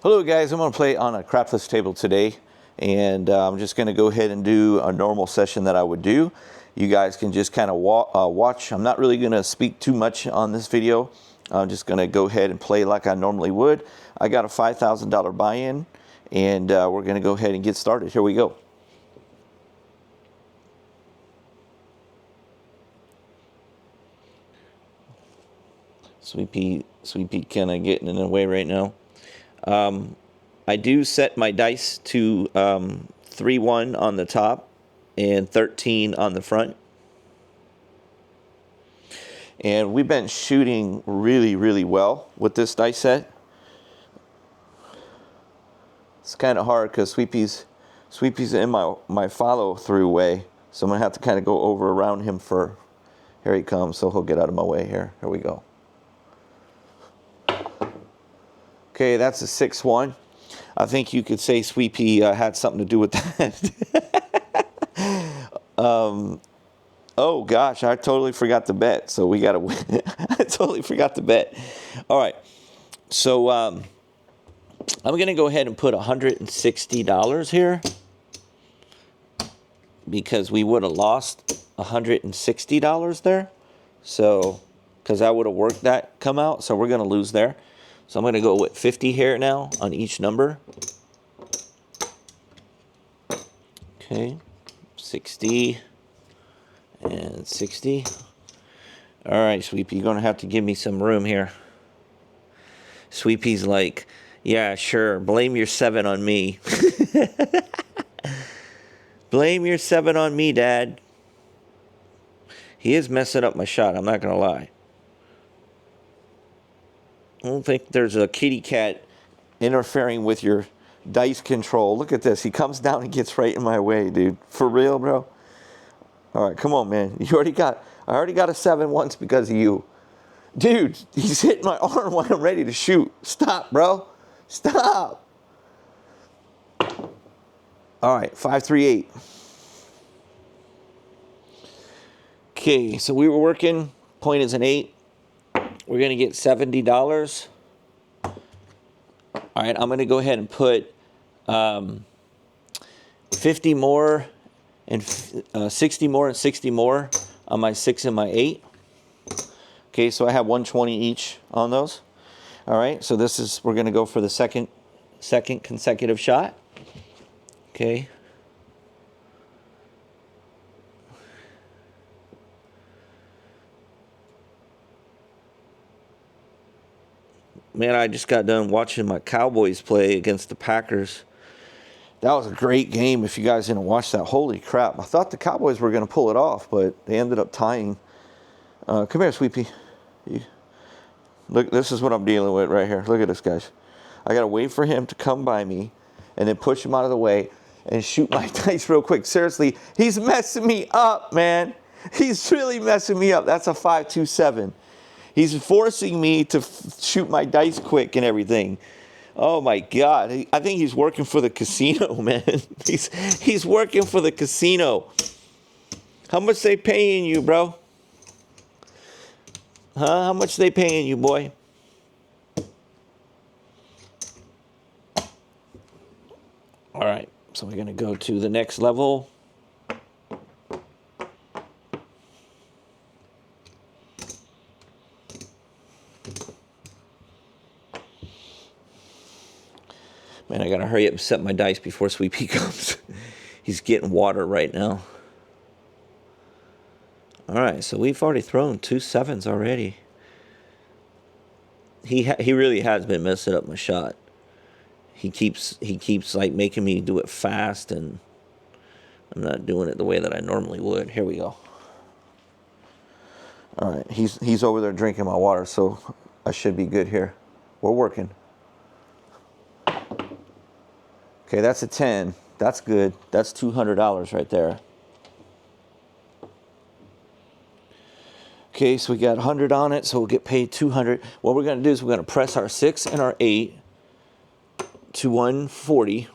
Hello guys, I'm going to play on a crapless table today, and I'm just going to go ahead and do a normal session that I would do. You guys can just kind of watch. I'm not really going to speak too much on this video. I'm just going to go ahead and play like I normally would. I got a $5,000 buy-in, and we're going to go ahead and get started. Here we go. Sweet pea kind of getting in the way right now. I do set my dice to 3-1 on the top and 13 on the front. And we've been shooting really, really well with this dice set. It's kind of hard because Sweet Pea's in my follow-through way. So I'm going to have to kind of go over around him for... Here he comes, so he'll get out of my way here. Here we go. Okay, that's a 6-1. I think you could say Sweet Pea had something to do with that. Oh gosh, I totally forgot to bet. So we got to win. I totally forgot to bet. All right. So I'm going to go ahead and put $160 here, because we would have lost $160 there. So, because I would have worked that come out, so we're going to lose there. So I'm going to go with 50 here now on each number. Okay, 60 and 60. All right, Sweet Pea, you're going to have to give me some room here. Sweet Pea's like, yeah, sure, blame your 7 on me. Blame your 7 on me, Dad. He is messing up my shot, I'm not going to lie. I don't think there's a kitty cat interfering with your dice control. Look at this. He comes down and gets right in my way, dude. For real, bro? All right, come on, man. I already got a 7 once because of you. Dude, he's hitting my arm when I'm ready to shoot. Stop, bro. Stop. All right, 5-3-8. Okay, so we were working. Point is an 8. We're going to get $70. All right, I'm going to go ahead and put 50 more and 60 more and 60 more on my 6 and my 8. Okay, so I have 120 each on those. All right, so we're going to go for the second consecutive shot. Okay. Man, I just got done watching my Cowboys play against the Packers. That was a great game if you guys didn't watch that. Holy crap. I thought the Cowboys were going to pull it off, but they ended up tying. Come here, Sweet Pea. Look, this is what I'm dealing with right here. Look at this, guys. I got to wait for him to come by me and then push him out of the way and shoot my dice real quick. Seriously, he's messing me up, man. He's really messing me up. That's a 5-2-7. He's forcing me to shoot my dice quick and everything. Oh my God! I think he's working for the casino, man. He's working for the casino. How much they paying you, bro? Huh? How much they paying you, boy? All right. So we're gonna go to the next level. Man, I gotta hurry up and set my dice before Sweet Pea comes. He's getting water right now. All right, so we've already thrown 2 7s already. He really has been messing up my shot. He keeps like making me do it fast, and I'm not doing it the way that I normally would. Here we go. All right, he's over there drinking my water, so I should be good here. We're working. Okay, that's a 10. That's good. That's $200 right there. Okay, so we got 100 on it, so we'll get paid 200. What we're going to do is we're going to press our 6 and our 8 to 140.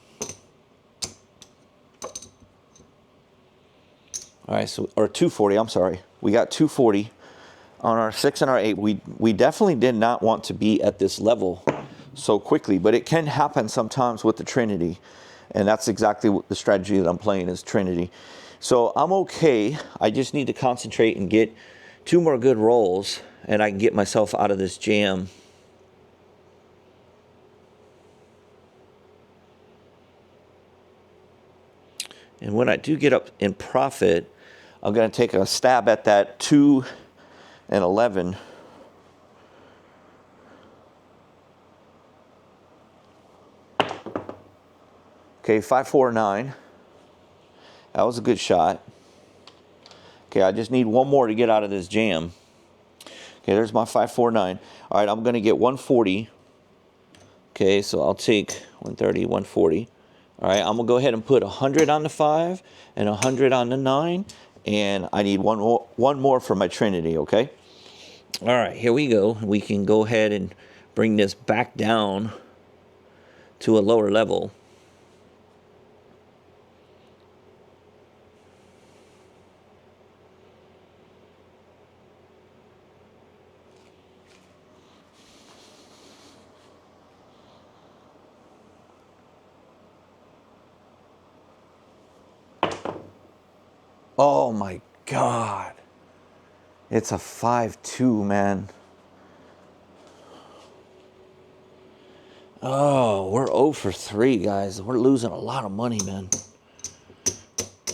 All right, so, or 240, I'm sorry. We got 240 on our 6 and our 8. We definitely did not want to be at this level. so quickly, but it can happen sometimes with the Trinity. And that's exactly what the strategy that I'm playing is Trinity. So I'm okay. I just need to concentrate and get 2 more good rolls, and I can get myself out of this jam. And when I do get up in profit, I'm going to take a stab at that 2 and 11. Okay, 549. That was a good shot. Okay, I just need 1 more to get out of this jam. Okay, there's my 549. All right, I'm going to get 140. Okay, so I'll take 130, 140. All right, I'm going to go ahead and put 100 on the 5 and 100 on the 9. And I need one more for my Trinity, okay? All right, here we go. We can go ahead and bring this back down to a lower level. Oh my God. It's a 5-2, man. Oh, we're 0 for 3, guys. We're losing a lot of money, man.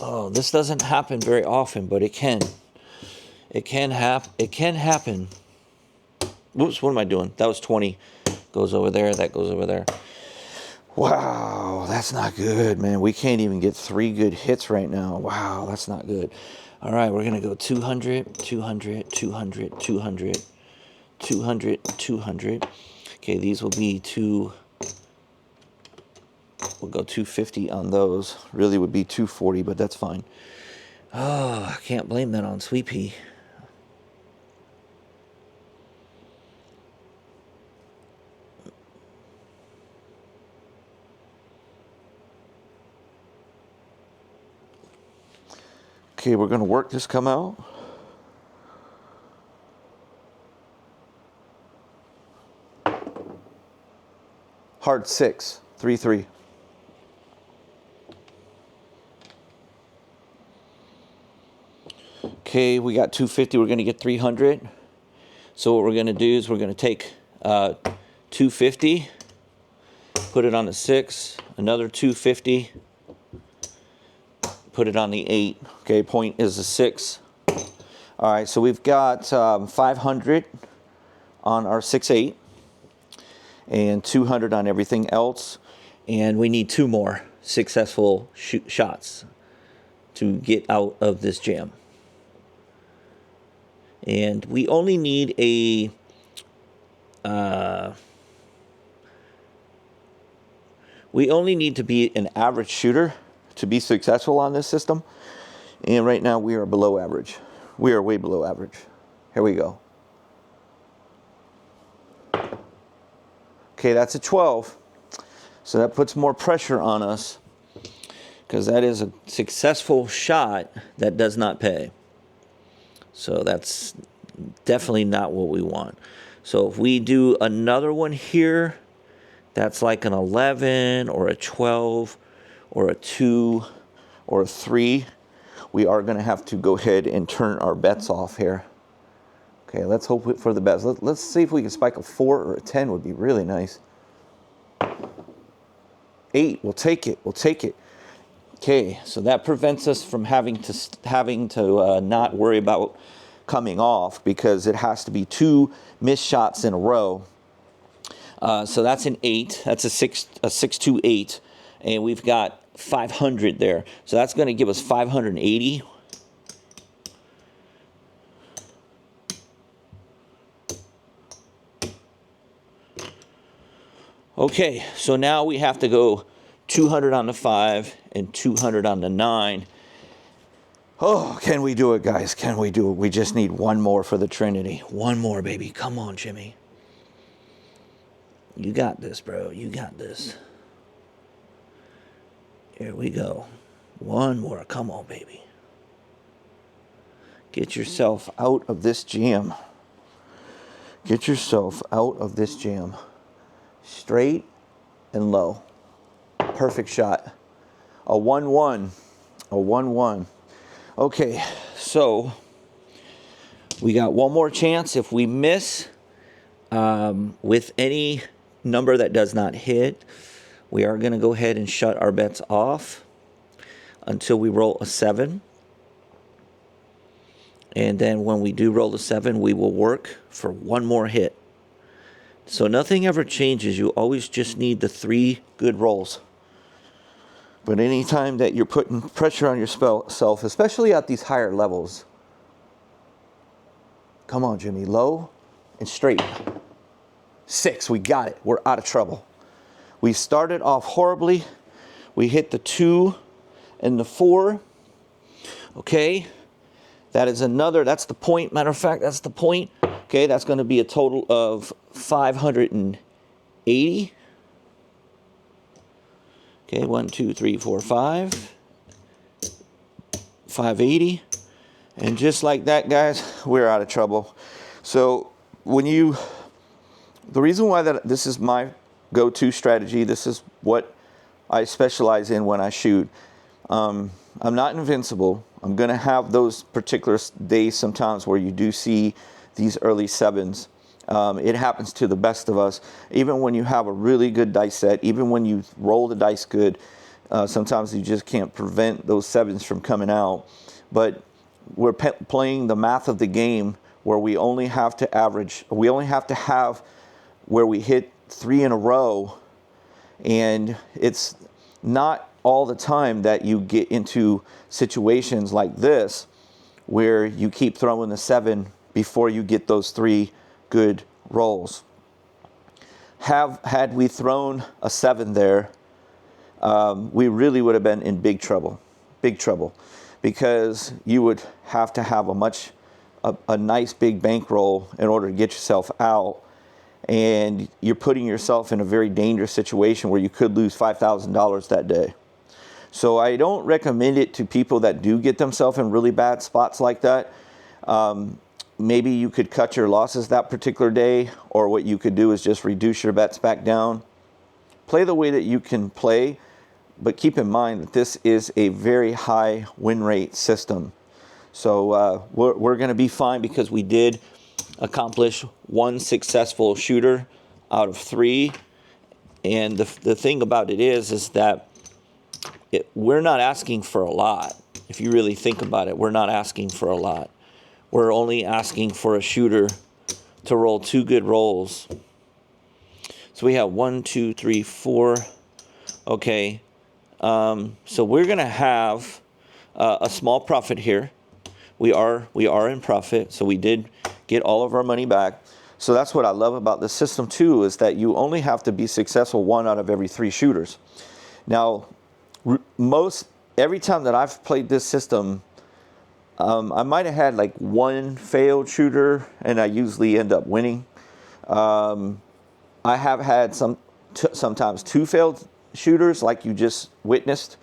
Oh, this doesn't happen very often, but it can. It can happen. Whoops, what am I doing? That was 20. Goes over there, that goes over there. Wow, that's not good, man. We can't even get 3 good hits right now. Wow, that's not good. All right, we're going to go 200, 200, 200, 200, 200, 200. Okay, these will be we'll go 250 on those. Really would be 240, but that's fine. Oh, I can't blame that on Sweet Pea. Okay, we're going to work this come out. Hard 6, 3-3. Okay, we got 250. We're going to get 300. So what we're going to do is we're going to take 250, put it on the 6, another 250, put it on the 8. Okay, point is the 6. All right, so we've got 500 on our 6-8 and 200 on everything else. And we need 2 more successful shots to get out of this jam. And we only need we only need to be an average shooter to be successful on this system. And right now we are below average. We are way below average. Here we go. Okay, that's a 12. So that puts more pressure on us because that is a successful shot that does not pay. So that's definitely not what we want. So if we do another one here, that's like an 11 or a 12 or a 2 or a 3. We are going to have to go ahead and turn our bets off here. Okay, let's hope for the best. Let's see if we can spike a 4 or a 10 would be really nice. 8, we'll take it. We'll take it. Okay, so that prevents us from having to not worry about coming off because it has to be 2 missed shots in a row. So that's an 8. That's a 6-2-8, and we've got 500 there. So that's going to give us 580. Okay, so now we have to go 200 on the 5 and 200 on the 9. Oh, can we do it, guys? Can we do it? We just need 1 more for the Trinity. 1 more, baby. Come on, Jimmy. You got this, bro. You got this. Here we go. 1 more. Come on, baby. Get yourself out of this jam. Get yourself out of this jam. straight, and low. Perfect shot. A 1-1. A 1-1. Okay, so we got one more chance. If we miss with any number that does not hit, we are going to go ahead and shut our bets off until we roll a 7. And then when we do roll a 7, we will work for one more hit. So nothing ever changes. You always just need the 3 good rolls. But anytime that you're putting pressure on yourself, especially at these higher levels, come on, Jimmy, low and straight. 6, we got it. We're out of trouble. We started off horribly. We hit the 2 and the 4. Okay, that's the point. Matter of fact, that's the point. Okay, that's going to be a total of 580. Okay, 1, 2, 3, 4, 5. 580. And just like that, guys, we're out of trouble. So the reason why this is my go-to strategy, this is what I specialize in when I shoot. I'm not invincible. I'm going to have those particular days sometimes where you do see these early 7s. It happens to the best of us. Even when you have a really good dice set, even when you roll the dice good, sometimes you just can't prevent those 7s from coming out. But we're playing the math of the game where we only have to have where we hit 3 in a row. And it's not all the time that you get into situations like this where you keep throwing the 7 before you get those 3 good rolls. Had we thrown a 7 there, we really would have been in big trouble, because you would have to have a nice big bankroll in order to get yourself out, and you're putting yourself in a very dangerous situation where you could lose $5,000 that day. So I don't recommend it to people that do get themselves in really bad spots like that. Maybe you could cut your losses that particular day, or what you could do is just reduce your bets back down. Play the way that you can play, but keep in mind that this is a very high win rate system. So we're going to be fine because we did accomplish 1 successful shooter out of 3. And the thing about it is that we're not asking for a lot. If you really think about it, we're not asking for a lot. We're only asking for a shooter to roll 2 good rolls. So we have 1, 2, 3, 4. Okay. So we're going to have a small profit here. We are in profit. So we did get all of our money back. So that's what I love about this system too, is that you only have to be successful 1 out of every 3 shooters. Now, every time that I've played this system, I might have had like 1 failed shooter, and I usually end up winning. I have had sometimes 2 failed shooters, like you just witnessed,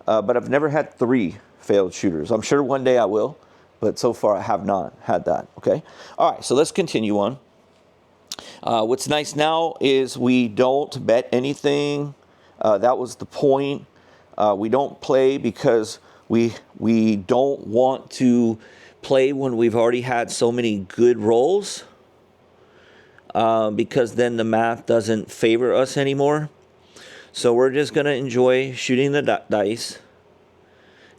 but I've never had 3 failed shooters. I'm sure one day I will, but so far I have not had that. Okay. All right. So let's continue on. What's nice now is we don't bet anything. That was the point. We don't play because we don't want to play when we've already had so many good rolls, because then the math doesn't favor us anymore. So we're just going to enjoy shooting the dice,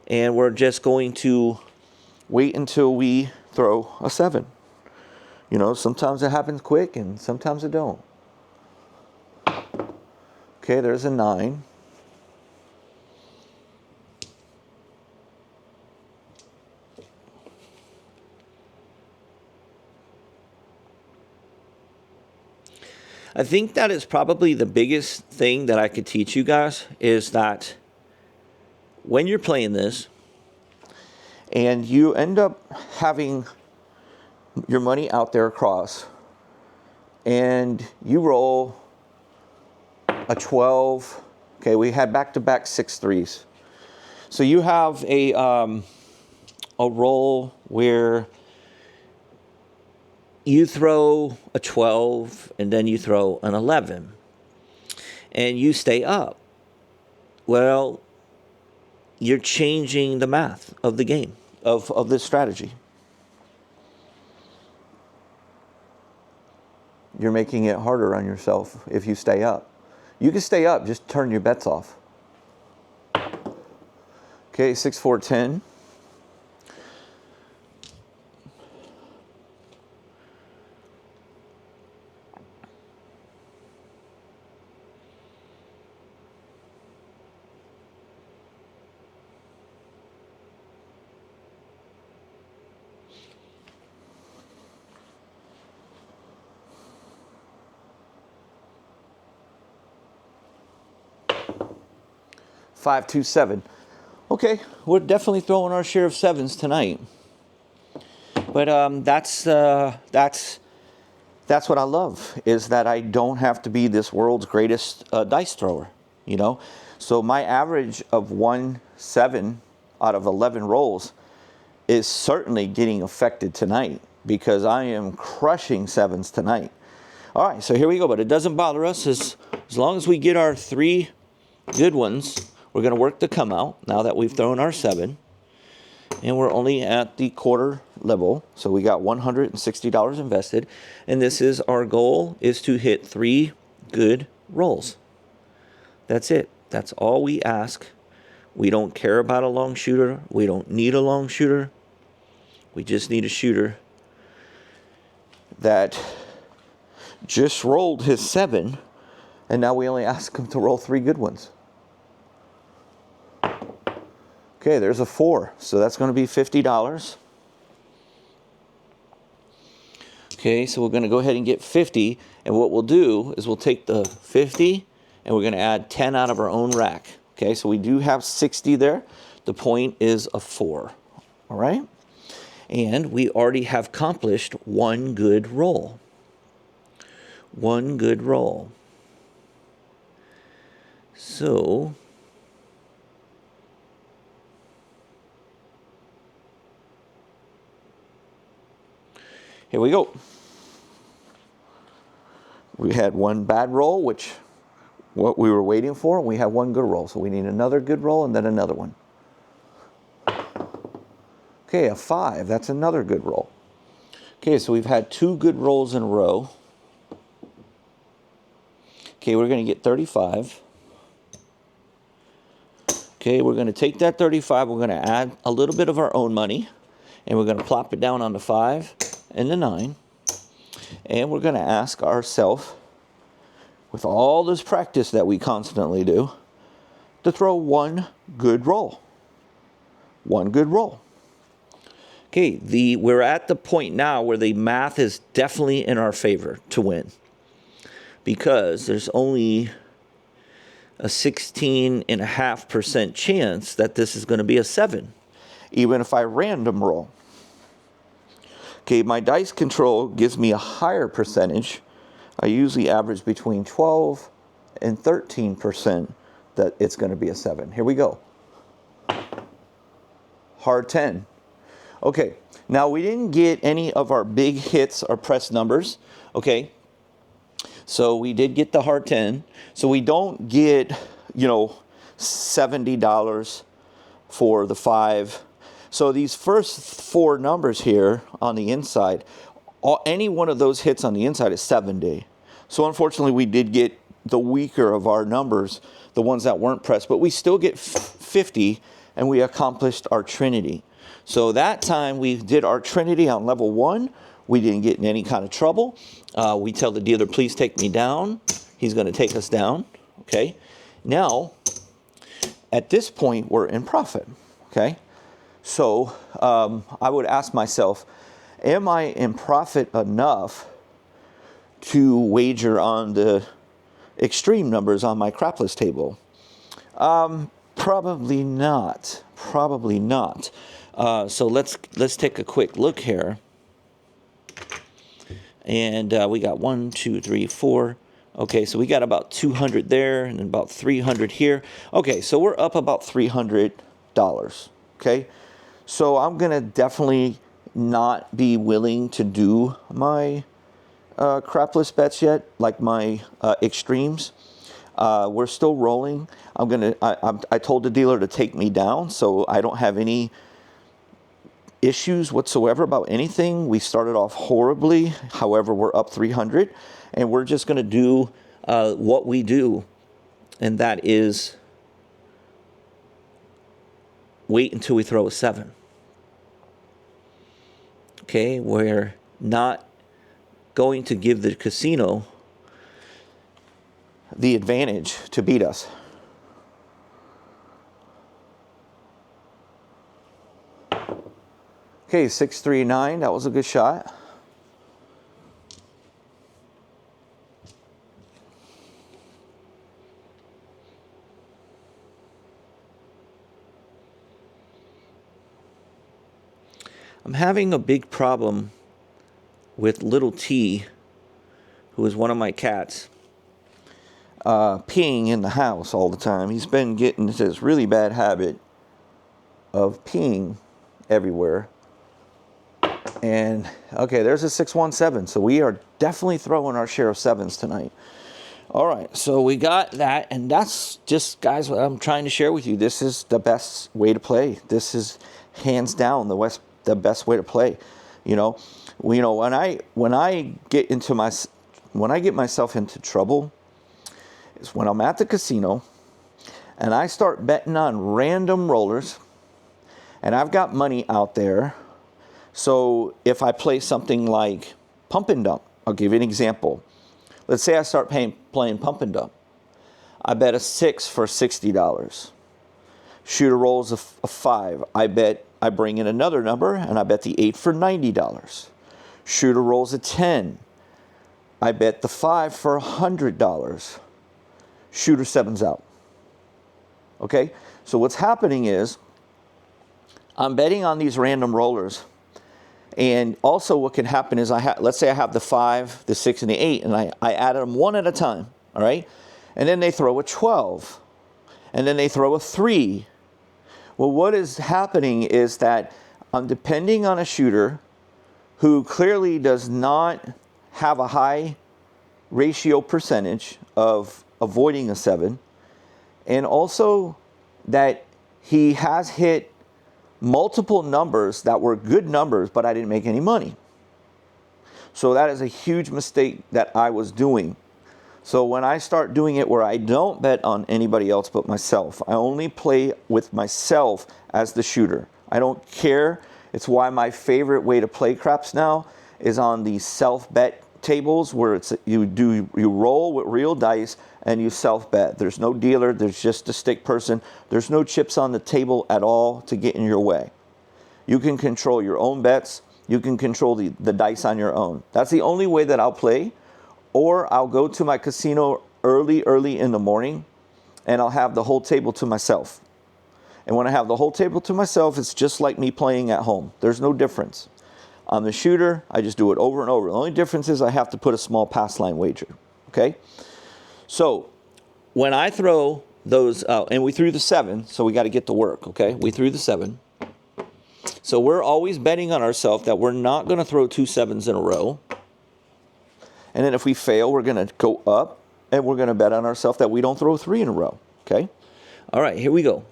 and we're just going to wait until we throw a 7. You know, sometimes it happens quick and sometimes it don't. Okay, there's a 9. I think that is probably the biggest thing that I could teach you guys, is that when you're playing this and you end up having your money out there across and you roll a 12, okay, we had back-to-back 6 threes. So you have a roll where you throw a 12 and then you throw an 11. and you stay up, well, you're changing the math of the game, of this strategy. You're making it harder on yourself if you stay up. You can stay up, just turn your bets off. Okay, 6, 4, 10. 5, 2, 7. Okay, we're definitely throwing our share of sevens tonight. But that's what I love, is that I don't have to be this world's greatest dice thrower, you know. So my average of 7 out of 11 rolls is certainly getting affected tonight, because I am crushing sevens tonight. All right, so here we go. But it doesn't bother us as long as we get our 3 good ones. We're going to work to come out now that we've thrown our 7. And we're only at the quarter level. So we got $160 invested. And this is our goal, is to hit 3 good rolls. That's it. That's all we ask. We don't care about a long shooter. We don't need a long shooter. We just need a shooter that just rolled his 7. And now we only ask him to roll 3 good ones. Okay, there's a 4, so that's going to be $50. Okay, so we're going to go ahead and get 50, and what we'll do is we'll take the 50, and we're going to add 10 out of our own rack. Okay, so we do have 60 there. The point is a 4, all right? And we already have accomplished 1 good roll. 1 good roll. So here we go. We had 1 bad roll, which what we were waiting for, and we have 1 good roll. So we need another good roll and then another one. Okay, a 5. That's another good roll. Okay, so we've had 2 good rolls in a row. Okay, we're going to get 35. Okay, we're going to take that 35. We're going to add a little bit of our own money, and we're going to plop it down on the 5 and the 9. And we're going to ask ourselves, with all this practice that we constantly do, to throw 1 good roll. 1 good roll. Okay, we're at the point now where the math is definitely in our favor to win, because there's only a 16.5% chance that this is going to be a 7, even if I random roll. Okay, my dice control gives me a higher percentage. I usually average between 12 and 13% that it's going to be a 7. Here we go. Hard 10. Okay, now we didn't get any of our big hits or press numbers. Okay, so we did get the hard 10. So we don't get, $70 for the 5. So these first 4 numbers here on the inside, any one of those hits on the inside is 70. So unfortunately, we did get the weaker of our numbers, the ones that weren't pressed, but we still get 50, and we accomplished our Trinity. So that time we did our Trinity on level 1. We didn't get in any kind of trouble. We tell the dealer, please take me down. He's going to take us down. Okay. Now, at this point, we're in profit. Okay. So I would ask myself, am I in profit enough to wager on the extreme numbers on my crapless table? Probably not. Probably not. So let's take a quick look here. And we got 1, 2, 3, 4. Okay, so we got about 200 there and about 300 here. Okay, so we're up about $300. Okay, so I'm going to definitely not be willing to do my crapless bets yet, like my extremes. We're still rolling. I told the dealer to take me down, so I don't have any issues whatsoever about anything. We started off horribly. However, we're up 300, and we're just going to do what we do, and that is wait until we throw a 7. Okay, we're not going to give the casino the advantage to beat us. Okay, 639, that was a good shot. I'm having a big problem with little T, who is one of my cats, peeing in the house all the time. He's been getting this really bad habit of peeing everywhere. And, okay, there's a 617. So we are definitely throwing our share of 7s tonight. All right, so we got that. And that's just, guys, what I'm trying to share with you. This is the best way to play. This is hands down the best way to play. You know, when I get myself into trouble is when I'm at the casino and I start betting on random rollers and I've got money out there. So if I play something like pump and dump, I'll give you an example. Let's say I start playing pump and dump. I bet a 6 for $60. Shooter rolls a 5. I bring in another number and I bet the 8 for $90. Shooter rolls a 10. I bet the 5 for $100. Shooter 7's out. Okay? So what's happening is I'm betting on these random rollers. And also what can happen is let's say I have the 5, the 6, and the 8, and I added them one at a time, all right? And then they throw a 12. And then they throw a 3. Well, what is happening is that I'm depending on a shooter who clearly does not have a high ratio percentage of avoiding a 7, and also that he has hit multiple numbers that were good numbers, but I didn't make any money. So that is a huge mistake that I was doing. So when I start doing it where I don't bet on anybody else but myself, I only play with myself as the shooter. I don't care. It's why my favorite way to play craps now is on the self-bet tables where you roll with real dice and you self-bet. There's no dealer, there's just a stick person. There's no chips on the table at all to get in your way. You can control your own bets. You can control the dice on your own. That's the only way that I'll play. Or I'll go to my casino early in the morning and I'll have the whole table to myself. And when I have the whole table to myself, it's just like me playing at home. There's no difference. I'm the shooter. I just do it over and over. The only difference is I have to put a small pass line wager. Okay? So when I throw those, and we threw the 7, so we got to get to work. Okay? We threw the 7. So we're always betting on ourselves that we're not going to throw 2 7s in a row. And then if we fail, we're going to go up, and we're going to bet on ourselves that we don't throw 3 in a row. Okay? All right, here we go.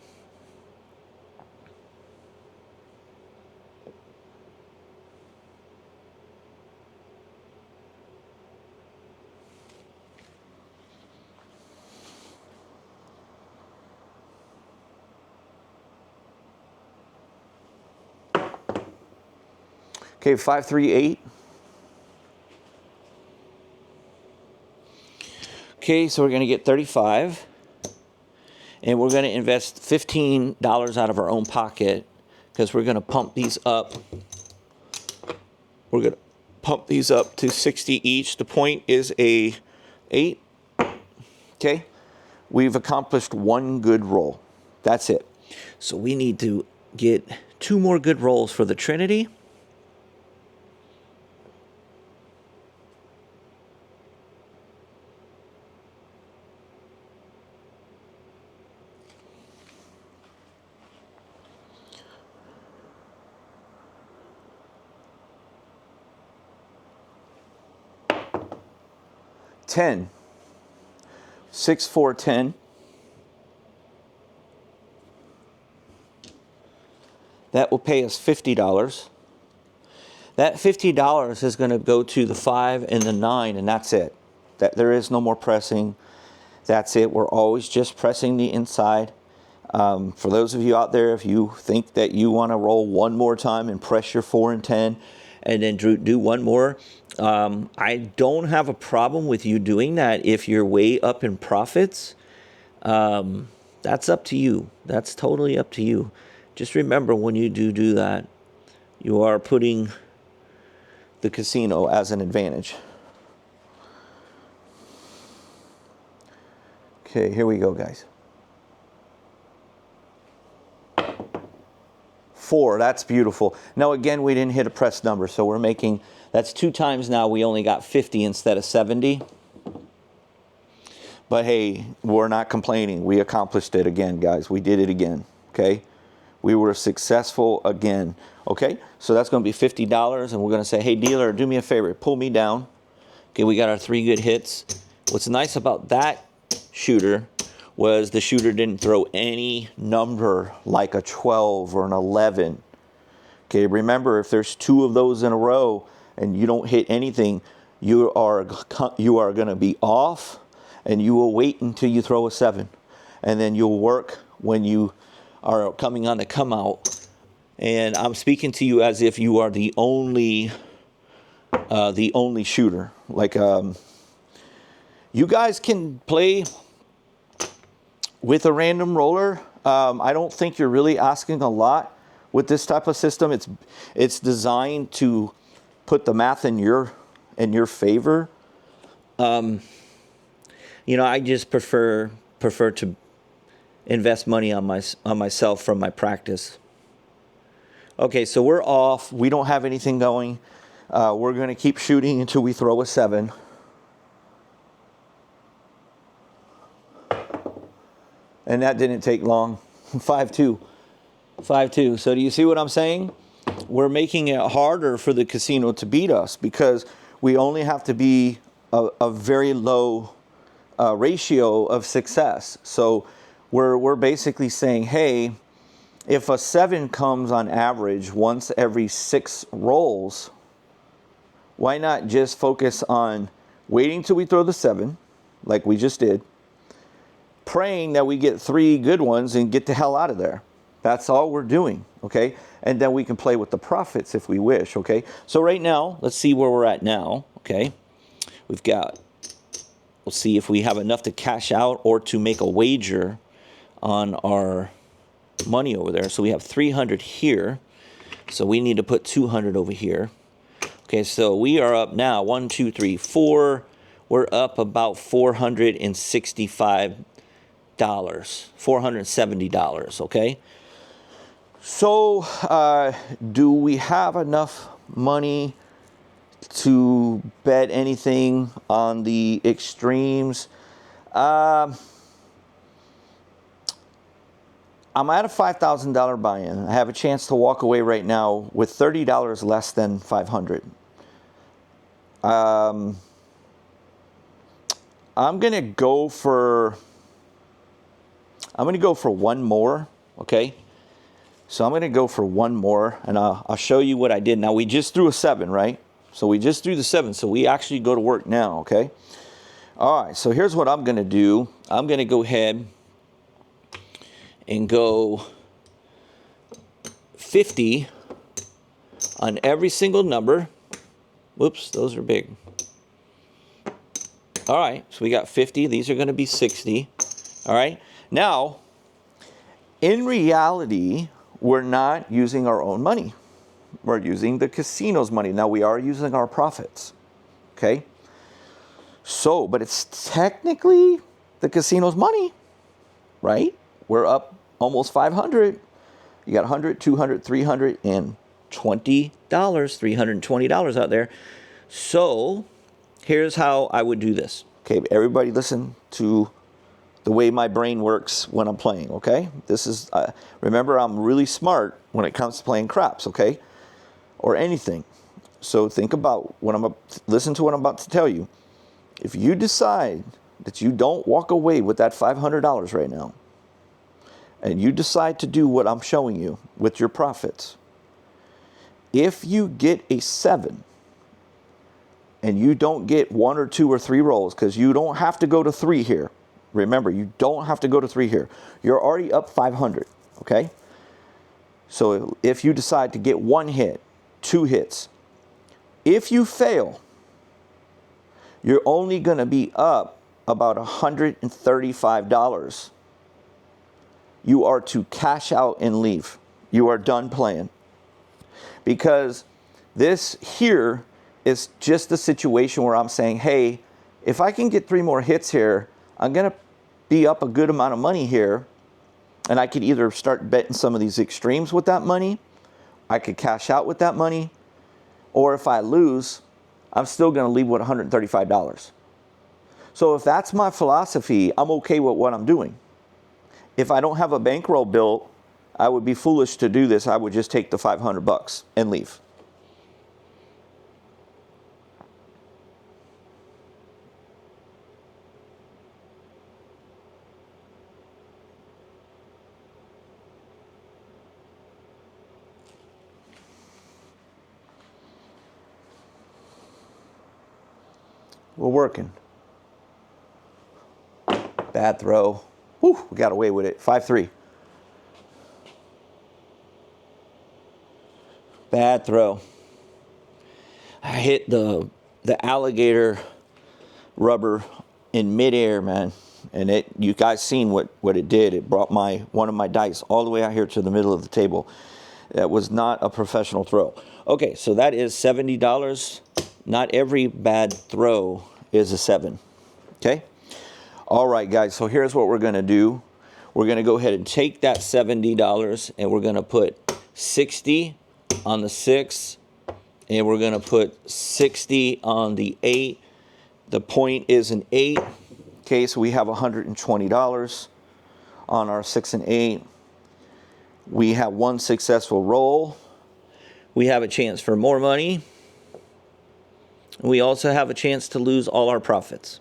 Okay, 5, 3, 8. Okay, so we're going to get 35. And we're going to invest $15 out of our own pocket because we're going to pump these up. We're going to pump these up to 60 each. The point is a 8. Okay, we've accomplished 1 good roll. That's it. So we need to get 2 more good rolls for the Trinity. $10. 6, 4, 10. That will pay us $50. That $50 is going to go to the 5 and the 9, and that's it. There is no more pressing. That's it. We're always just pressing the inside. For those of you out there, if you think that you want to roll one more time and press your 4 and 10 and then do one more, I don't have a problem with you doing that if you're way up in profits. That's up to you. That's totally up to you. Just remember, when you do that, you are putting the casino as an advantage. Okay, here we go, guys. 4, that's beautiful. Now again, we didn't hit a press number, so we're making, that's 2 times now we only got 50 instead of 70. But hey, we're not complaining. We accomplished it again, guys. We did it again, okay? We were successful again, okay? So that's going to be $50, and we're going to say, hey, dealer, do me a favor, pull me down. Okay, we got our 3 good hits. What's nice about that shooter was the shooter didn't throw any number like a 12 or an 11. Okay, remember, if there's 2 of those in a row and you don't hit anything, you are going to be off, and you will wait until you throw a 7. And then you'll work when you are coming on the come out. And I'm speaking to you as if you are the only shooter. Like, you guys can play with a random roller. I don't think you're really asking a lot with this type of system. It's designed to put the math in your favor. I just prefer to invest money on myself from my practice. Okay, so we're off. We don't have anything going. We're going to keep shooting until we throw a 7. And that didn't take long. 5-2. 5-2. So do you see what I'm saying? We're making it harder for the casino to beat us because we only have to be a very low ratio of success. So we're basically saying, hey, if a 7 comes on average once every 6 rolls, why not just focus on waiting till we throw the 7, like we just did, praying that we get 3 good ones and get the hell out of there. That's all we're doing, okay? And then we can play with the profits if we wish, okay? So right now, let's see where we're at now, okay? We'll see if we have enough to cash out or to make a wager on our money over there. So we have 300 here. So we need to put 200 over here. Okay, so we are up now. 1, 2, 3, 4. We're up about $465. $470, okay? So, do we have enough money to bet anything on the extremes? I'm at a $5,000 buy-in. I have a chance to walk away right now with $30 less than $500. I'm gonna go for one more, okay? So I'm gonna go for one more, and I'll show you what I did. Now we just threw a 7, right? So we just threw the 7, so we actually go to work now, okay? All right, so here's what I'm gonna do. I'm gonna go ahead and go 50 on every single number. Whoops, those are big. All right, so we got 50. These are going to be 60. All right. Now, in reality, we're not using our own money. We're using the casino's money. Now, we are using our profits. Okay? So, but it's technically the casino's money, right? We're up almost 500. You got 100, 200, $320, $320 out there. So, here's how I would do this. Okay, everybody listen to the way my brain works when I'm playing, okay? This is, remember, I'm really smart when it comes to playing craps, okay? Or anything. So think about listen to what I'm about to tell you. If you decide that you don't walk away with that $500 right now, and you decide to do what I'm showing you with your profits, if you get a 7 and you don't get 1 or 2 or 3 rolls, because you don't have to go to 3 here. Remember, you don't have to go to 3 here. You're already up 500, okay? So if you decide to get 1 hit, 2 hits, if you fail, you're only going to be up about $135. You are to cash out and leave. You are done playing. Because this here is just a situation where I'm saying, hey, if I can get 3 more hits here, I'm going to be up a good amount of money here. And I could either start betting some of these extremes with that money, I could cash out with that money, or if I lose, I'm still going to leave with $135. So if that's my philosophy, I'm okay with what I'm doing. If I don't have a bankroll built, I would be foolish to do this. I would just take the $500 and leave. We're working. Bad throw. Whew, we got away with it. 5-3. Bad throw. I hit the alligator rubber in midair, man. And you guys seen what it did. It brought one of my dice all the way out here to the middle of the table. That was not a professional throw. Okay, so that is $70. Not every bad throw is a 7. Okay? All right, guys, so here's what we're going to do. We're going to go ahead and take that $70 and we're going to put 60 on the 6, and we're going to put 60 on the 8. The point is an 8. Okay, so we have $120 on our 6 and 8. We have 1 successful roll. We have a chance for more money. We also have a chance to lose all our profits.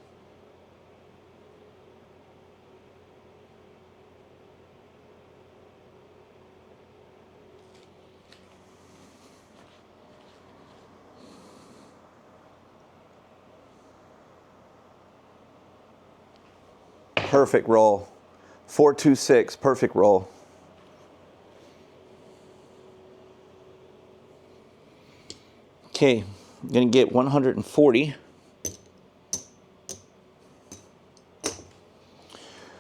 Perfect roll. 4-2-6, perfect roll. Okay, I'm going to get 140.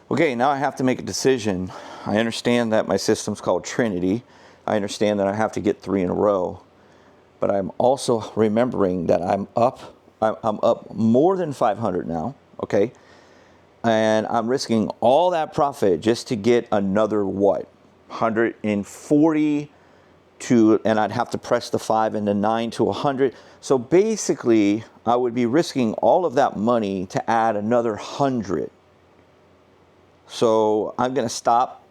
Okay, now I have to make a decision. I understand that my system's called Trinity. I understand that I have to get 3 in a row. But I'm also remembering that I'm up more than 500 now, okay? And I'm risking all that profit just to get another what? 140 to, and I'd have to press the 5 and the 9 to 100. So basically, I would be risking all of that money to add another 100. So I'm going to stop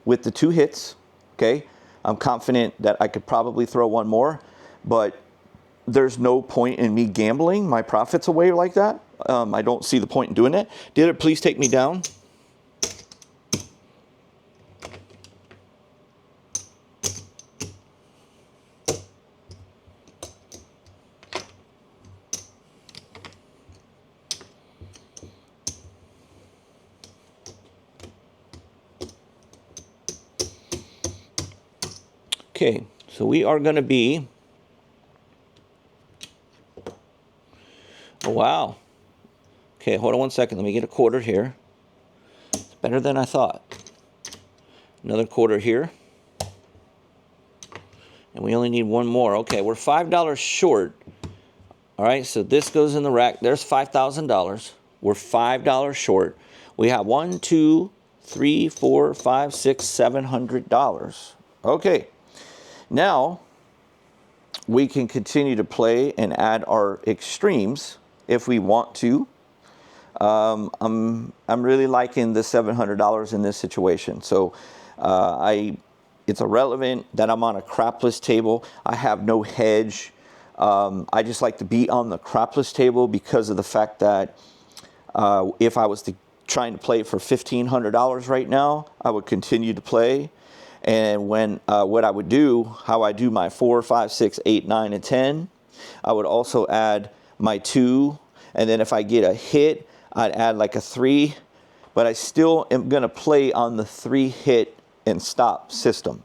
with the 2 hits, okay? I'm confident that I could probably throw 1 more, but there's no point in me gambling my profits away like that. I don't see the point in doing it. Dealer, please take me down. Okay, so we are going to be, oh, wow. Okay, hold on 1 second. Let me get a quarter here. It's better than I thought. Another quarter here. And we only need 1 more. Okay, we're $5 short. All right, so this goes in the rack. There's $5,000. We're $5 short. We have 1, 2, 3, 4, 5, 6, $700. Okay. Now, we can continue to play and add our extremes if we want to. I'm really liking the $700 in this situation. So it's irrelevant that I'm on a crapless table. I have no hedge. I just like to be on the crapless table because of the fact that If I was trying to play for $1,500 right now, I would continue to play. And when what I would do, how I do my 4, 5, 6, 8, 9, and 10, I would also add my 2. And then if I get a hit, I'd add like a 3. But I still am going to play on the 3 hit and stop system.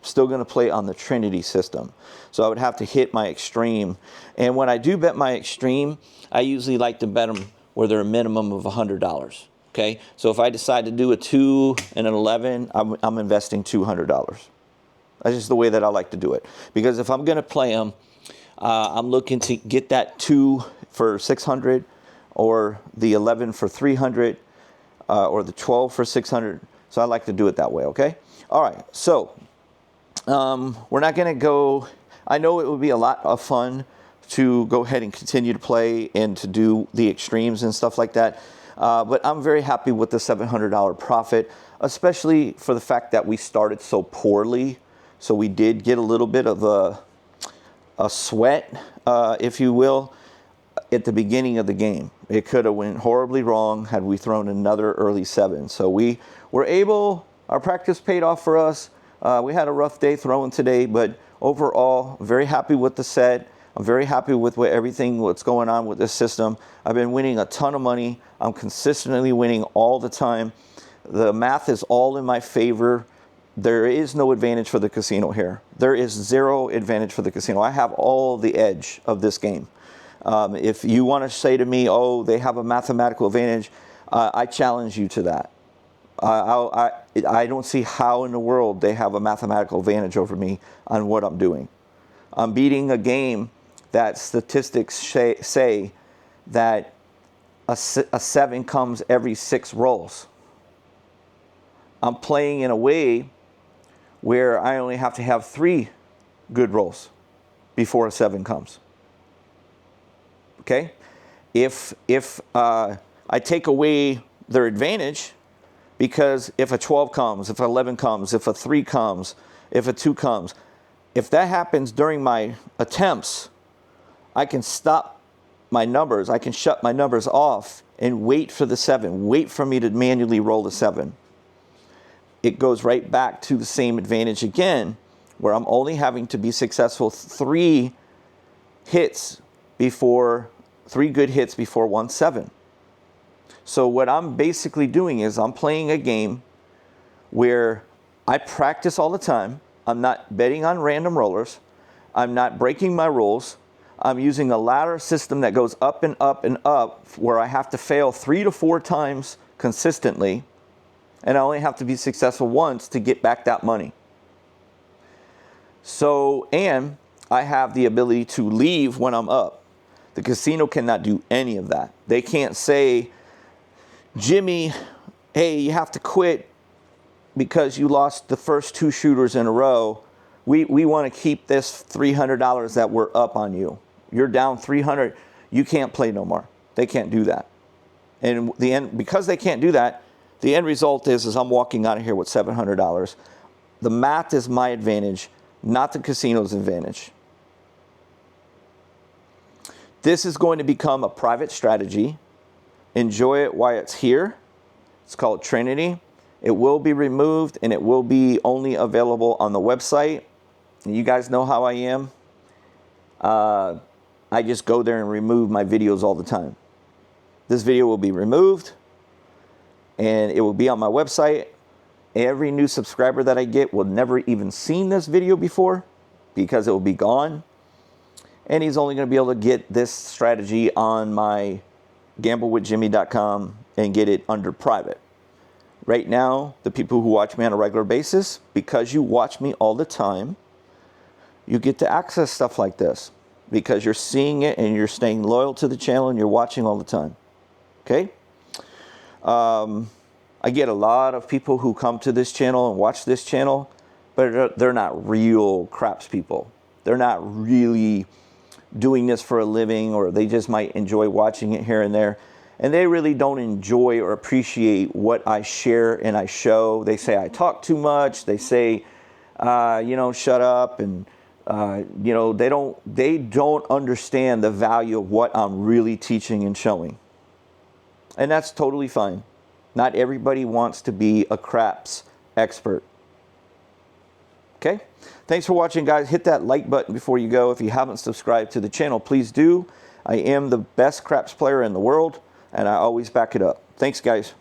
Still going to play on the Trinity system. So I would have to hit my extreme. And when I do bet my extreme, I usually like to bet them where they're a minimum of $100. Okay, so if I decide to do a 2 and an 11, I'm investing $200. That's just the way that I like to do it. Because if I'm going to play them, I'm looking to get that 2 for 600, or the 11 for 300, or the 12 for 600. So I like to do it that way. Okay. All right. So we're not going to go. I know it would be a lot of fun to go ahead and continue to play and to do the extremes and stuff like that. But I'm very happy with the $700 profit, especially for the fact that we started so poorly. So we did get a little bit of a sweat, if you will, at the beginning of the game. It could have went horribly wrong had we thrown another early 7. So we were able, our practice paid off for us. We had a rough day throwing today, but overall, very happy with the set. I'm very happy with what's going on with this system. I've been winning a ton of money. I'm consistently winning all the time. The math is all in my favor. There is no advantage for the casino here. There is zero advantage for the casino. I have all the edge of this game. If you want to say to me, oh, they have a mathematical advantage, I challenge you to that. I don't see how in the world they have a mathematical advantage over me on what I'm doing. I'm beating a game that statistics say that a 7 comes every 6 rolls. I'm playing in a way where I only have to have 3 good rolls before a 7 comes. Okay? If I take away their advantage, because if a 12 comes, if an 11 comes, if a 3 comes, if a 2 comes, if that happens during my attempts, I can stop my numbers. I can shut my numbers off and wait for the 7. Wait for me to manually roll the 7. It goes right back to the same advantage again, where I'm only having to be successful 3 hits before, 3 good hits before 1 7. So what I'm basically doing is I'm playing a game where I practice all the time. I'm not betting on random rollers. I'm not breaking my rules. I'm using a ladder system that goes up and up and up, where I have to fail 3 to 4 times consistently, and I only have to be successful once to get back that money. So, and I have the ability to leave when I'm up. The casino cannot do any of that. They can't say, Jimmy, hey, you have to quit because you lost the first 2 shooters in a row. We want to keep this $300 that we're up on you. You're down 300. You can't play no more. They can't do that. And the end, because they can't do that, the end result is I'm walking out of here with $700. The math is my advantage, not the casino's advantage. This is going to become a private strategy. Enjoy it while it's here. It's called Trinity. It will be removed, and it will be only available on the website. You guys know how I am. I just go there and remove my videos all the time. This video will be removed, and it will be on my website. Every new subscriber that I get will never even seen this video before, because it will be gone. And he's only going to be able to get this strategy on my gamblewithjimmy.com and get it under private. Right now, the people who watch me on a regular basis, because you watch me all the time, you get to access stuff like this because you're seeing it and you're staying loyal to the channel and you're watching all the time. Okay? I get a lot of people who come to this channel and watch this channel, but they're not real craps people. They're not really doing this for a living, or they just might enjoy watching it here and there. And they really don't enjoy or appreciate what I share and I show. They say I talk too much. They say, shut up. And, they don't understand the value of what I'm really teaching and showing. And that's totally fine. Not everybody wants to be a craps expert. Okay? Thanks for watching, guys. Hit that like button before you go. If you haven't subscribed to the channel, please do. I am the best craps player in the world, and I always back it up. Thanks, guys.